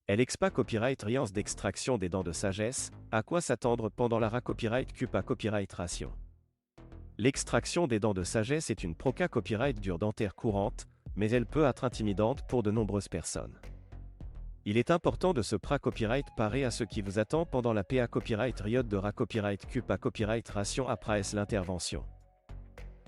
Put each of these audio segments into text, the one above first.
LEXPA Copyright Riance d'extraction des dents de sagesse, à quoi s'attendre pendant la Copyright CUPA Copyright Ration. L'extraction des dents de sagesse est une proca copyright dure dentaire courante, mais elle peut être intimidante pour de nombreuses personnes. Il est important de se copyright parer à ce qui vous attend pendant la PA Copyright Riot de Copyright CUPA Copyright Ration après l'intervention.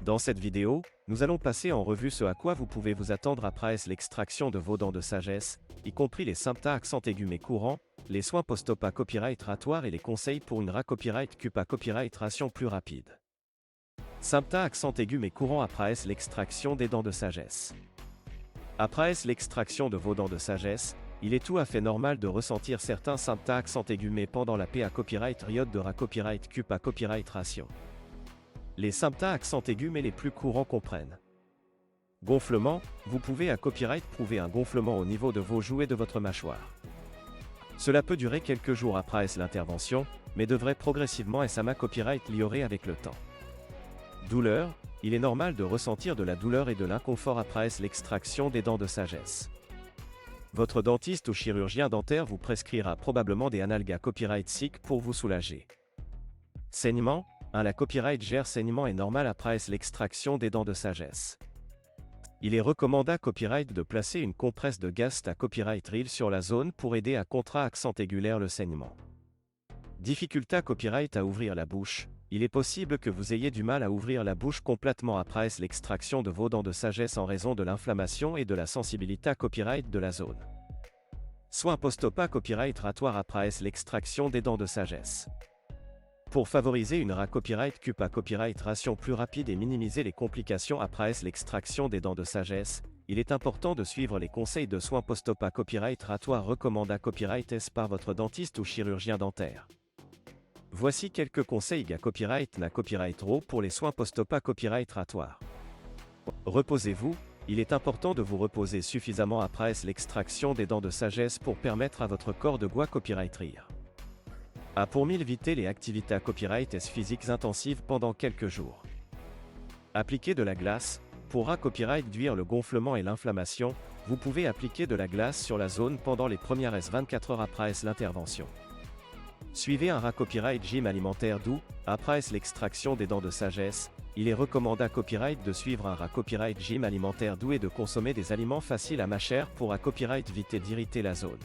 Dans cette vidéo, nous allons passer en revue ce à quoi vous pouvez vous attendre après l'extraction de vos dents de sagesse, y compris les symptômes accent aigu mais courants, les soins post-op copyright ratoire et les conseils pour une copyright CUPA Copyright Ration plus rapide. Symptômes accent aigu mais courants après l'extraction des dents de sagesse. Après l'extraction de vos dents de sagesse, il est tout à fait normal de ressentir certains symptômes accent aigu mais pendant la PA Copyright Riot de Copyright CUPA Copyright Ration. Les symptômes accent aigu mais les plus courants comprennent. Gonflement, vous pouvez à copyright prouver un gonflement au niveau de vos joues et de votre mâchoire. Cela peut durer quelques jours après l'intervention, mais devrait progressivement copyright liorer avec le temps. Douleur, il est normal de ressentir de la douleur et de l'inconfort après l'extraction des dents de sagesse. Votre dentiste ou chirurgien dentaire vous prescrira probablement des analgas copyright SIC pour vous soulager. Saignement, la copyright gère saignement est normal après l'extraction des dents de sagesse. Il est recommandé copyright de placer une compresse de gaz à copyright reel sur la zone pour aider à accent aigulaire le saignement. Difficulté copyright à ouvrir la bouche, il est possible que vous ayez du mal à ouvrir la bouche complètement après l'extraction de vos dents de sagesse en raison de l'inflammation et de la sensibilité copyright de la zone. Soin post-op copyright ratoire après l'extraction des dents de sagesse. Pour favoriser une copyright CUPA Copyright Ration plus rapide et minimiser les complications après l'extraction des dents de sagesse, il est important de suivre les conseils de soins post-op copyright ratoire recommandés copyright S par votre dentiste ou chirurgien dentaire. Voici quelques conseils copyright RAW pour les soins post-op copyright ratoire. Reposez-vous, il est important de vous reposer suffisamment après l'extraction des dents de sagesse pour permettre à votre corps de copyright rire. Pour éviter les activités copyright physiques intensives pendant quelques jours. Appliquer de la glace. Pour copyright réduire le gonflement et l'inflammation, vous pouvez appliquer de la glace sur la zone pendant les premières 24 heures après l'intervention. Suivez un copyright gym alimentaire doux. Après l'extraction des dents de sagesse, il est recommandé copyright de suivre un copyright gym alimentaire doux et de consommer des aliments faciles à mâcher pour copyright éviter d'irriter la zone.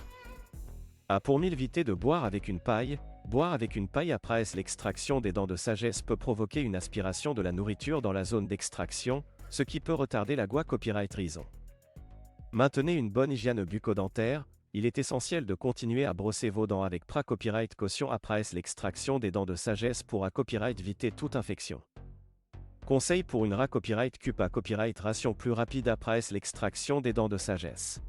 Pour éviter de boire avec une paille. Boire avec une paille après l'extraction des dents de sagesse peut provoquer une aspiration de la nourriture dans la zone d'extraction, ce qui peut retarder la copyright raison. Maintenez une bonne hygiène bucco-dentaire. Il est essentiel de continuer à brosser vos dents avec copyright caution après l'extraction des dents de sagesse pour copyright éviter toute infection. Conseil pour une copyright CUPA Copyright Ration plus rapide après l'extraction des dents de sagesse.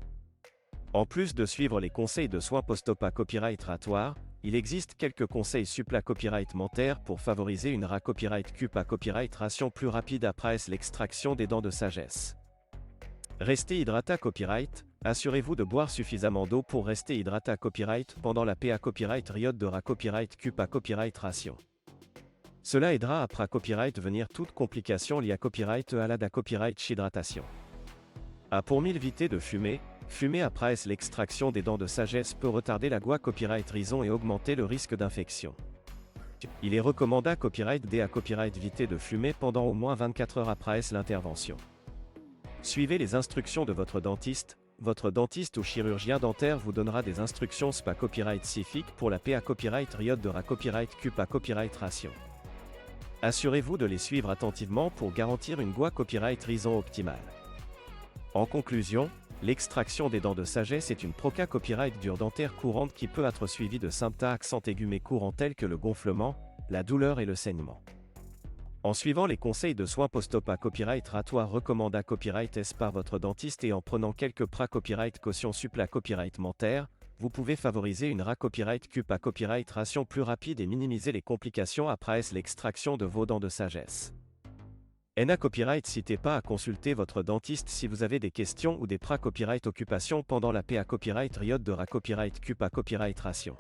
En plus de suivre les conseils de soins post-op copyright ratoire, il existe quelques conseils supplémentaires copyright mentaires pour favoriser une copyright CUPA Copyright Ration plus rapide après l'extraction des dents de sagesse. Restez hydraté copyright. Assurez-vous de boire suffisamment d'eau pour rester hydraté copyright pendant la PA Copyright Riot de Copyright CUPA Copyright Ration. Cela aidera après copyright venir toute complication liée à copyright à la copyright hydratation. Pour éviter de fumer. Fumer après l'extraction des dents de sagesse peut retarder la copyright raison et augmenter le risque d'infection. Il est recommandé copyright D copyright éviter de fumer pendant au moins 24 heures après l'intervention. Suivez les instructions de votre dentiste. Votre dentiste ou chirurgien dentaire vous donnera des instructions SPA copyright SIFIC pour la PA Copyright Riot de Copyright CUPA Copyright Ration. Assurez-vous de les suivre attentivement pour garantir une copyright raison optimale. En conclusion, l'extraction des dents de sagesse est une proca copyright dure dentaire courante qui peut être suivie de symptômes accent aigu mais courants tels que le gonflement, la douleur et le saignement. En suivant les conseils de soins post-op copyright ratoire recommandés copyright S par votre dentiste et en prenant quelques copyright caution supplémentaires copyright mentaire, vous pouvez favoriser une copyright CUPA Copyright Ration plus rapide et minimiser les complications après l'extraction de vos dents de sagesse. Copyright n'hésitez pas à consulter votre dentiste si vous avez des questions ou des copyright occupations pendant la PA Copyright Riot de Copyright CUPA Copyright Ration.